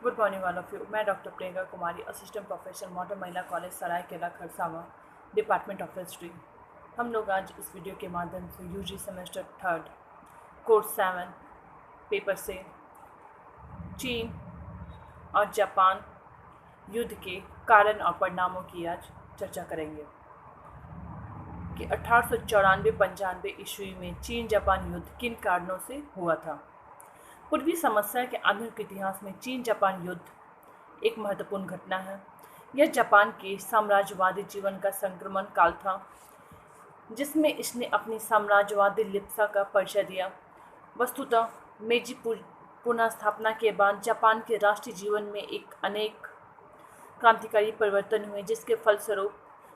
Good morning all of you. मैं doctor Priyanka Kumari, assistant professor modern Mahila college Saraikela Kharsawan, department of history. हम लोग आज इस वीडियो के माध्यम से यूजी सेमेस्टर 3 कोर्स 7 पेपर से चीन और जापान युद्ध के कारण और परिणामों की आज चर्चा करेंगे कि 1894-95 ईस्वी में चीन जापान युद्ध किन कारणों से हुआ था। पूर्वी समस्या के आधुनिक इतिहास में चीन जापान युद्ध एक महत्वपूर्ण घटना है। यह जापान के साम्राज्यवादी जीवन का संक्रमण काल था, जिसमें इसने अपनी साम्राज्यवादी लिप्सा का परिचय दिया। वस्तुतः मेजी पुनः स्थापना के बाद जापान के राष्ट्रीय जीवन में अनेक क्रांतिकारी परिवर्तन हुए, जिसके फलस्वरूप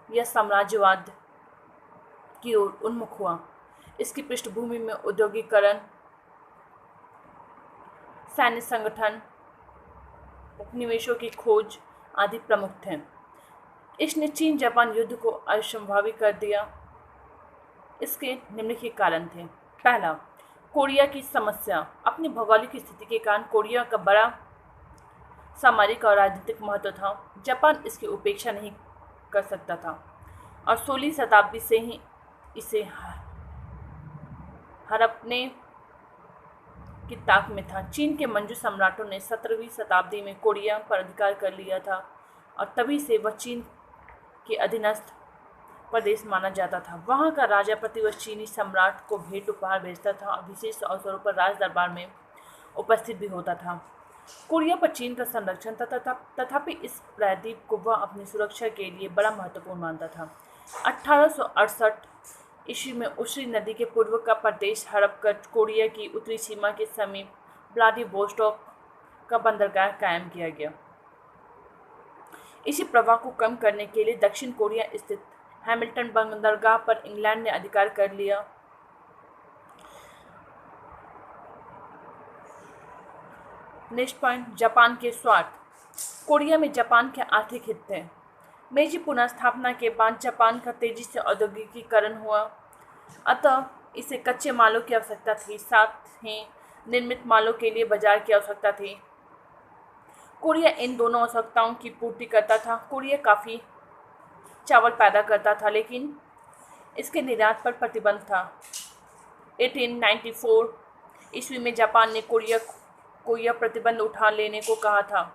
यह साम्राज्यवाद की ओर उन्मुख हुआ। इसकी पृष्ठभूमि में औद्योगिकरण, सैन्य संगठन, उपनिवेशों की खोज आदि प्रमुख थे। इसने चीन जापान युद्ध को असंभावी कर दिया। इसके निम्नलिखित कारण थे। पहला, कोरिया की समस्या। अपनी भौगोलिक स्थिति के कारण कोरिया का बड़ा सामरिक और राजनीतिक महत्व था। जापान इसकी उपेक्षा नहीं कर सकता था और 16वीं शताब्दी से ही इसे हड़पने की ताक में था। चीन के मंजू सम्राटों ने 17वीं शताब्दी में कोरिया पर अधिकार कर लिया था और तभी से वह चीन के अधीनस्थ प्रदेश माना जाता था। वहाँ का राजा प्रतिवर्ष चीनी सम्राट को भेंट उपहार भेजता था और विशेष अवसरों पर राज दरबार में उपस्थित भी होता था। कोरिया पर चीन का संरक्षण तथापि इस प्रायद्वीप को वह अपनी सुरक्षा के लिए बड़ा महत्वपूर्ण मानता था। 1868 ईस्वी में उशरी नदी के पूर्व का प्रदेश हड़प कर कोरिया की उत्तरी सीमा के समीप व्लादिवोस्टोक का बंदरगाह कायम किया गया। इसी प्रभाव को कम करने के लिए दक्षिण कोरिया स्थित हैमिल्टन बंदरगाह पर इंग्लैंड ने अधिकार कर लिया। नेक्स्ट पॉइंट, जापान के स्वार्थ। कोरिया में जापान के आर्थिक हित थे। मेजी पुनर्स्थापना के बाद जापान का तेजी से औद्योगिकीकरण हुआ, अतः इसे कच्चे मालों की आवश्यकता थी, साथ ही निर्मित मालों के लिए बाजार की आवश्यकता थी। कोरिया इन दोनों आवश्यकताओं की पूर्ति करता था। कोरिया काफ़ी चावल पैदा करता था, लेकिन इसके निर्यात पर प्रतिबंध था। 1894 ईस्वी में जापान ने कोरिया को यह प्रतिबंध उठा लेने को कहा था।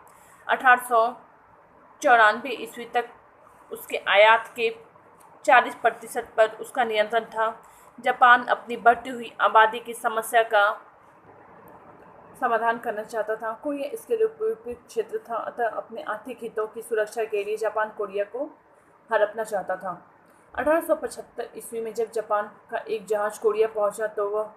1894 ईस्वी तक उसके आयात के 40% पर उसका नियंत्रण था। जापान अपनी बढ़ती हुई आबादी की समस्या का समाधान करना चाहता था। कोरिया इसके लिए उपयुक्त क्षेत्र था, अतः अपने आर्थिक हितों की सुरक्षा के लिए जापान कोरिया को हड़पना चाहता था। 1875 ईस्वी में जब जापान का एक जहाज कोरिया पहुंचा तो वह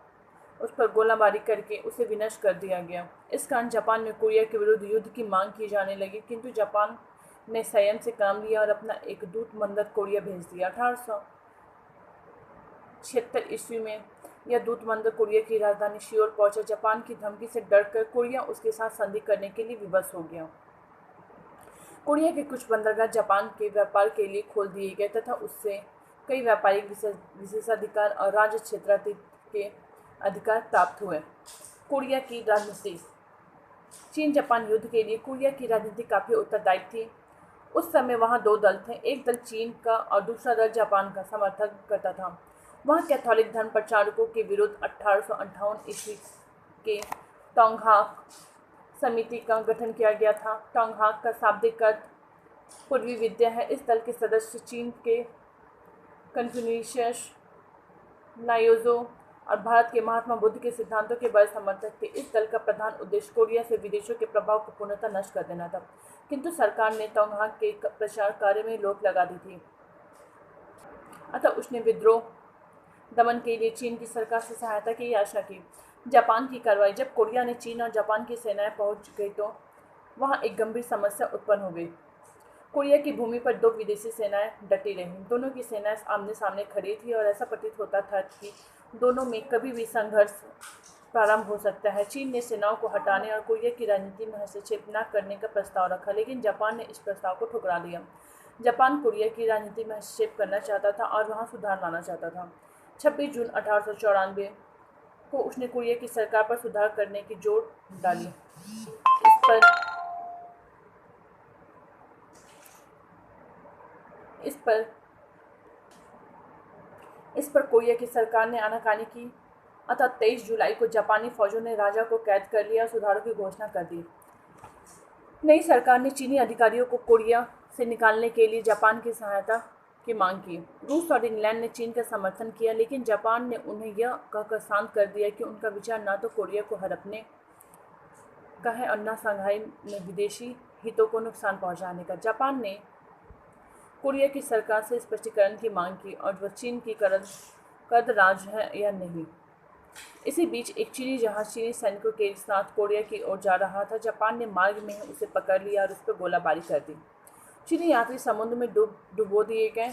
उस पर गोलाबारी करके उसे विनष्ट कर दिया गया। इस कारण जापान में कोरिया के विरुद्ध युद्ध की मांग की जाने लगी, किंतु जापान ने संयम से काम लिया और अपना एक दूत मंदत कोरिया भेज दिया। 1876 ईस्वी में यह दूत मंदत कोरिया की राजधानी सियोल पहुंचा। जापान की धमकी से डरकर कोरिया उसके साथ संधि करने के लिए विवश हो गया। कोरिया के कुछ बंदरगाह जापान के व्यापार के लिए खोल दिए गए तथा उससे कई व्यापारिक विशेषाधिकार और राज्य क्षेत्राधिकार के अधिकार प्राप्त हुए। कोरिया की राजनीति। चीन जापान युद्ध के लिए कोरिया की राजनीति काफ़ी उत्तरदायी थी। उस समय वहाँ दो दल थे, एक दल चीन का और दूसरा दल जापान का समर्थन करता था। वहाँ कैथोलिक धर्म प्रचारकों के विरुद्ध 1858 ईस्वी के टोंगहाक समिति का गठन किया गया था। टोंगहाक का शाब्दिक अर्थ पूर्वी विद्या है। इस दल के सदस्य चीन के कन्फ्यूशियस, लाओत्ज़े और भारत के महात्मा बुद्ध के सिद्धांतों के बड़े समर्थक थे। इस दल का प्रधान उद्देश्य कोरिया से विदेशों के प्रभाव को पूर्णतः नष्ट कर देना था, किंतु सरकार ने टोंगहाक के प्रचार कार्य में रोक लगा दी थी, अतः उसने विद्रोह दमन के लिए चीन की सरकार से सहायता की याचना की। जापान की कार्रवाई। जब कोरिया ने चीन और जापान की सेनाएं पहुंच गई तो वहां एक गंभीर समस्या उत्पन्न हो गई। कोरिया की भूमि पर दो विदेशी सेनाएं डटी रहीं। दोनों की सेनाएं आमने सामने खड़ी थी और ऐसा प्रतीत होता था कि दोनों में कभी भी संघर्ष प्रारंभ हो सकता है। चीन ने सेनाओं को हटाने और कोरिया की राजनीति में हस्तक्षेप न करने का प्रस्ताव रखा, लेकिन जापान ने इस प्रस्ताव को ठुकरा दिया। जापान कोरिया की राजनीति में हस्तक्षेप करना चाहता था और वहां सुधार लाना चाहता था। 26 जून 1894 को उसने कोरिया की सरकार पर सुधार करने की जोर डाली। इस पर पर कोरिया की सरकार ने आनाकानी की। अतः 23 जुलाई को जापानी फौजों ने राजा को कैद कर लिया और सुधारों की घोषणा कर दी। नई सरकार ने चीनी अधिकारियों को कोरिया से निकालने के लिए जापान की सहायता की मांग की। रूस और इंग्लैंड ने चीन का समर्थन किया, लेकिन जापान ने उन्हें यह कहकर शांत कर दिया कि उनका विचार न तो कोरिया को हड़पने का है और न शंघाई में विदेशी हितों को नुकसान पहुंचाने का। जापान ने कोरिया की सरकार से स्पष्टीकरण की मांग की और वह चीन की कर्द राज है या नहीं। इसी बीच एक चीनी जहाज चीनी सैनिकों के साथ कोरिया की ओर जा रहा था। जापान ने मार्ग में ही उसे पकड़ लिया और उस पर गोलाबारी कर दी। चीनी यात्री समुद्र में डुबो दिए गए।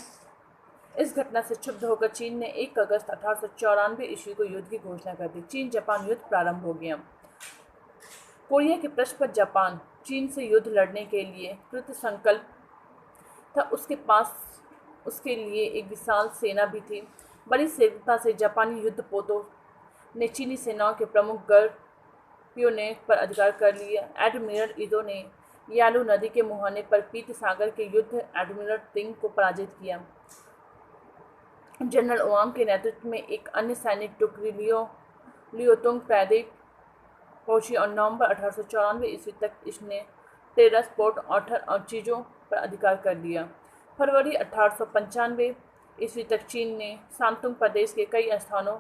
इस घटना से क्षुब्ध होकर चीन ने 1 अगस्त 1894 ईस्वी को युद्ध की घोषणा कर दी। चीन जापान युद्ध प्रारंभ हो गया। कोरिया के प्रश्न पर जापान चीन से युद्ध लड़ने के लिए कृत संकल्प था। उसके पास उसके लिए एक विशाल सेना भी थी। बड़ी शीघ्रता से जापानी युद्धपोतों ने चीनी सेनाओं के प्रमुख गर्पियोने पर अधिकार कर लिया। एडमिरल इदो ने यालू नदी के मुहाने पर पीत सागर के युद्ध एडमिरल तिंग को पराजित किया। जनरल ओआम के नेतृत्व में एक अन्य सैनिक टुकड़ी लियोतुंग प्रायद्वीप पहुंची और नवंबर 1894 ईस्वी तक इसने टेरस, पोर्ट ऑर्थर और चीजों पर अधिकार कर लिया। फरवरी 1895 ईस्वी तक चीन ने शांतुंग प्रदेश के कई स्थानों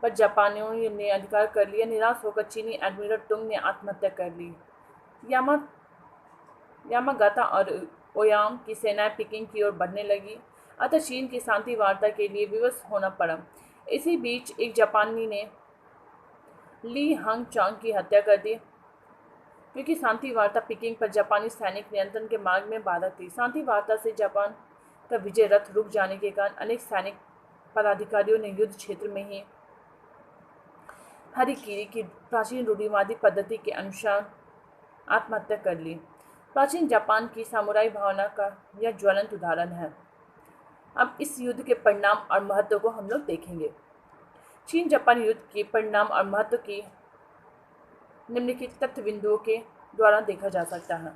पर जापानियों ने अधिकार कर लिया। निराश होकर चीनी एडमिरल तुंग ने आत्महत्या कर ली। यामागाता और ओयाम की सेनाएं पीकिंग की ओर बढ़ने लगी। अतः चीन की शांति वार्ता के लिए विवश होना पड़ा। इसी बीच एक जापानी ने ली हांग चांग की हत्या कर दी, क्योंकि शांति वार्ता पीकिंग पर जापानी सैनिक नियंत्रण के मार्ग में बाधक थी। शांति वार्ता से जापान का विजय रथ रुक जाने के कारण अनेक सैनिक पदाधिकारियों ने युद्ध क्षेत्र में ही हरिकिरी की प्राचीन रूढ़िवादी पद्धति के अनुसार आत्महत्या कर ली। प्राचीन जापान की सामुराई भावना का यह ज्वलंत उदाहरण है। अब इस युद्ध के परिणाम और महत्व को हम लोग देखेंगे। चीन जापान युद्ध के परिणाम और महत्व की निम्नलिखित तथ्य बिंदुओं के द्वारा देखा जा सकता है।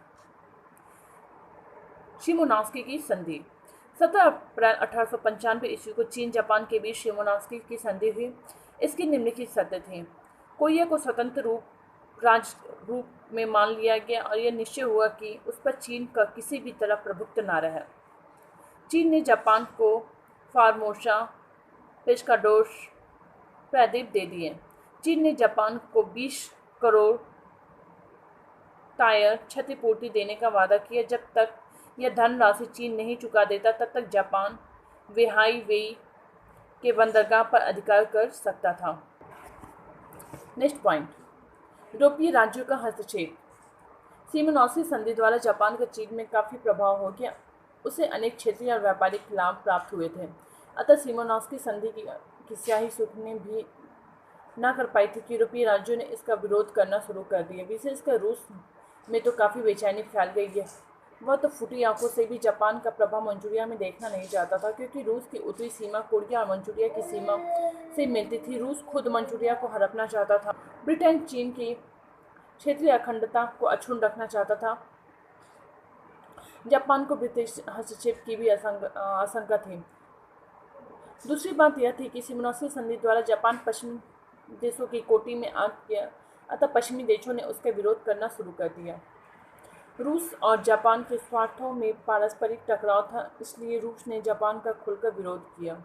शिमोनोसेकी की संधि। 17 अप्रैल 1895 ईस्वी को चीन जापान के बीच शिमोनोसेकी की संधि हुई। इसकी निम्नलिखित शर्तें थीं। कोरिया को स्वतंत्र राज्य रूप में मान लिया गया और यह निश्चय हुआ कि उस पर चीन का किसी भी तरह प्रभुत्व न रहे। चीन ने जापान को फार्मोसा, पेस्काडोस प्रायद्वीप दे दिए। चीन ने जापान को 20 करोड़ टायर क्षतिपूर्ति देने का वादा किया। जब तक यह धनराशि चीन नहीं चुका देता, तब तक जापान वेहाई वेई के बंदरगाह पर अधिकार कर सकता था। नेक्स्ट पॉइंट, यूरोपीय राज्यों का हस्तक्षेप। शिमोनोसेकी संधि द्वारा जापान का चीन में काफ़ी प्रभाव हो गया। उसे अनेक क्षेत्रीय और व्यापारिक लाभ प्राप्त हुए थे। अतः शिमोनोसेकी संधि की स्याही सूखने भी ना कर पाई थी कि यूरोपीय राज्यों ने इसका विरोध करना शुरू कर दिया। विशेषकर रूस में तो काफ़ी बेचैनी फैल गई है। वह तो फूटी आंखों से भी जापान का प्रभाव मंचूरिया में देखना नहीं चाहता था, क्योंकि रूस की उत्तरी सीमा कोरिया और मंचूरिया की सीमा से मिलती थी। रूस खुद मंचूरिया को हड़पना चाहता था। ब्रिटेन चीन की क्षेत्रीय अखंडता को अक्षुण्ण रखना चाहता था। जापान को ब्रिटिश हस्तक्षेप की भी आशंका थी। दूसरी बात यह थी कि शिमोनोसेकी संधि द्वारा जापान पश्चिमी देशों की कोटि में आ गया। अतः पश्चिमी देशों ने उसका विरोध करना शुरू कर दिया। रूस और जापान के स्वार्थों में पारस्परिक टकराव था, इसलिए रूस ने जापान का खुलकर विरोध किया।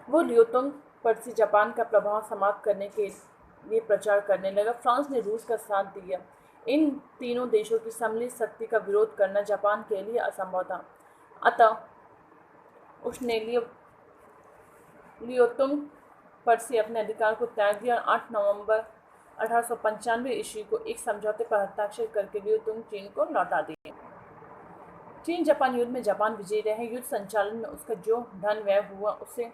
वो लियोतुंग पर से जापान का प्रभाव समाप्त करने के लिए प्रचार करने लगा। फ्रांस ने रूस का साथ दिया। इन तीनों देशों की सम्मिलित शक्ति का विरोध करना जापान के लिए असंभव था। अतः उसने लियोतुंग पर से अपने अधिकार को त्याग दिया और 8 नवंबर 1895 ईस्वी को एक समझौते पर हस्ताक्षर करके लियोतुंग चीन को लौटा दिए। चीन जापान युद्ध में जापान विजयी रहे। युद्ध संचालन में उसका जो धन व्यय हुआ, उससे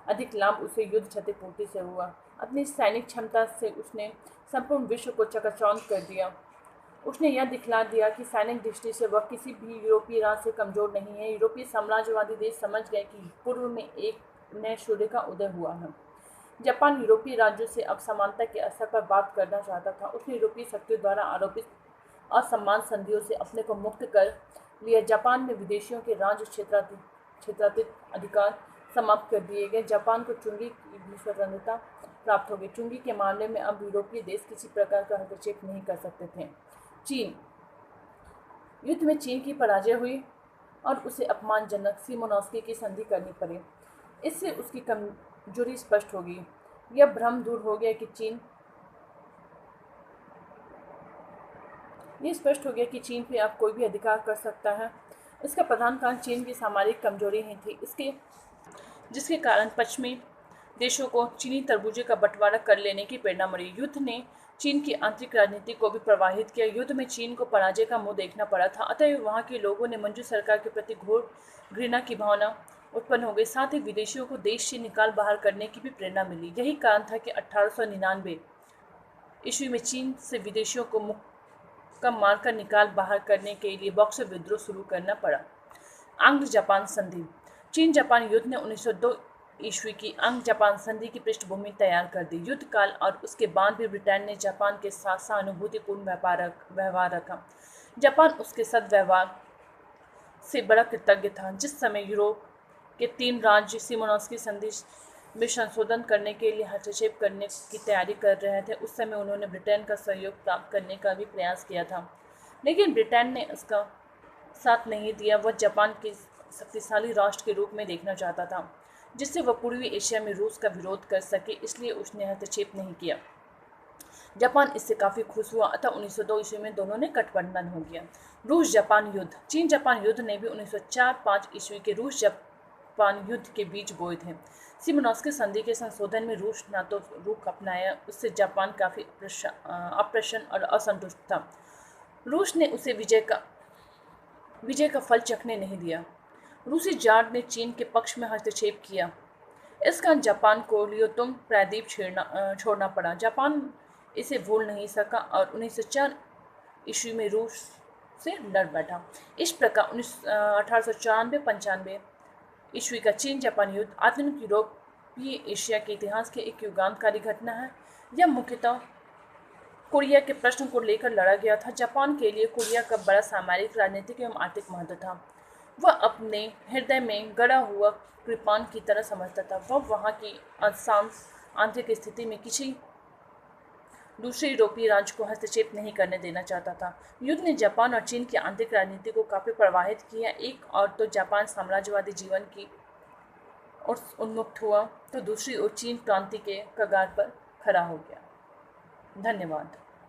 अधिक लाभ उसे युद्ध क्षतिपूर्ति से हुआ। अपनी सैनिक क्षमता से उसने संपूर्ण विश्व को चकाचौंध कर दिया। उसने यह दिखला दिया कि सैनिक दृष्टि से वह किसी भी यूरोपीय राज्य से कमजोर नहीं है। यूरोपीय साम्राज्यवादी देश समझ गए कि पूर्व में एक नए सूर्य का उदय हुआ है। जापान यूरोपीय राज्यों से अब समानता के स्तर पर बात करना चाहता था। उसने यूरोपीय शक्तियों द्वारा आरोपित असमान संधियों से अपने को मुक्त कर लिया। जापान में विदेशियों के राज्य क्षेत्राधिक अधिकार समाप्त कर दिए गए। जापान को चुंगी की भी स्वतंत्रता प्राप्त हो गई। चुंगी के मामले में अब यूरोपीय देश किसी प्रकार का हस्तक्षेप नहीं कर सकते थे। चीन युद्ध में चीन की पराजय हुई और उसे अपमानजनक सिमोनोस्की की संधि करनी पड़ी। इससे उसकी कमजोरी स्पष्ट हो गई। यह भ्रम दूर हो गया कि चीन पे अब कोई भी अधिकार कर सकता है। इसका प्रधान कारण चीन की सामरिक कमजोरी ही थी, जिसके कारण पश्चिमी देशों को चीनी तरबूजे का बंटवारा कर लेने की प्रेरणा मिली। युद्ध ने चीन की आंतरिक राजनीति को भी प्रभावित किया। युद्ध में चीन को पराजय का मुंह देखना पड़ा था, अतः वहां के लोगों ने मंजू सरकार के प्रति घोर घृणा की भावना उत्पन्न हो गई। साथ ही विदेशियों को देश से निकाल बाहर करने की भी प्रेरणा मिली। यही कारण था कि 1899 ईस्वी में चीन से विदेशियों को मुक्का मारकर निकाल बाहर करने के लिए बॉक्सर विद्रोह शुरू करना पड़ा। आंग्ल जापान संधि। चीन जापान युद्ध ने 1902 ईस्वी की आंग्ल जापान संधि की पृष्ठभूमि तैयार कर दी। युद्ध काल और उसके बाद भी ब्रिटेन ने जापान के साथ सहानुभूतिपूर्ण व्यवहार रखा। जापान उसके सद्व्यवहार से बड़ा कृतज्ञ था। जिस समय यूरोप के 3 राज्य सिमोनोस्की संधि में संशोधन करने के लिए हस्तक्षेप करने की तैयारी कर रहे थे, उस समय उन्होंने ब्रिटेन का सहयोग प्राप्त करने का भी प्रयास किया था, लेकिन ब्रिटेन ने उसका साथ नहीं दिया। वह जापान के शक्तिशाली राष्ट्र के रूप में देखना चाहता था, जिससे वह पूर्वी एशिया में रूस का विरोध कर सके, इसलिए उसने हस्तक्षेप नहीं किया। जापान इससे काफ़ी खुश हुआ, अतः 1902 ईस्वी में दोनों ने गठबंधन हो गया। रूस जापान युद्ध। चीन जापान युद्ध ने भी 1904-05 ईस्वी के रूस जापान युद्ध के बीच बोए थे। सिमोनोस्की संधि के संशोधन में रूस न तो रुख अपनाया, उससे जापान काफ़ी अप्रसन्न और असंतुष्ट था। रूस ने उसे विजय का फल चखने नहीं दिया। रूसी जार ने चीन के पक्ष में हस्तक्षेप किया। इस कारण जापान को लियोतुंग प्रायद्वीप छोड़ना पड़ा। जापान इसे भूल नहीं सका और 1904 ईस्वी में रूस से लड़ बैठा। इस प्रकार 1894-95 ईस्वी का चीन जापान युद्ध आधुनिक यूरोपीय एशिया के इतिहास की एक युगांतकारी घटना है। यह मुख्यतः कोरिया के प्रश्न को लेकर लड़ा गया था। जापान के लिए कोरिया का बड़ा सामरिक, राजनीतिक एवं आर्थिक महत्व था। वह अपने हृदय में गड़ा हुआ कृपान की तरह समझता था। वह वहाँ की आंतरिक स्थिति में किसी दूसरे यूरोपीय राज्य को हस्तक्षेप नहीं करने देना चाहता था। युद्ध ने जापान और चीन की आंतरिक राजनीति को काफ़ी प्रभावित किया। एक और तो जापान साम्राज्यवादी जीवन की ओर उन्मुक्त हुआ, तो दूसरी ओर चीन क्रांति के कगार पर खड़ा हो गया। धन्यवाद।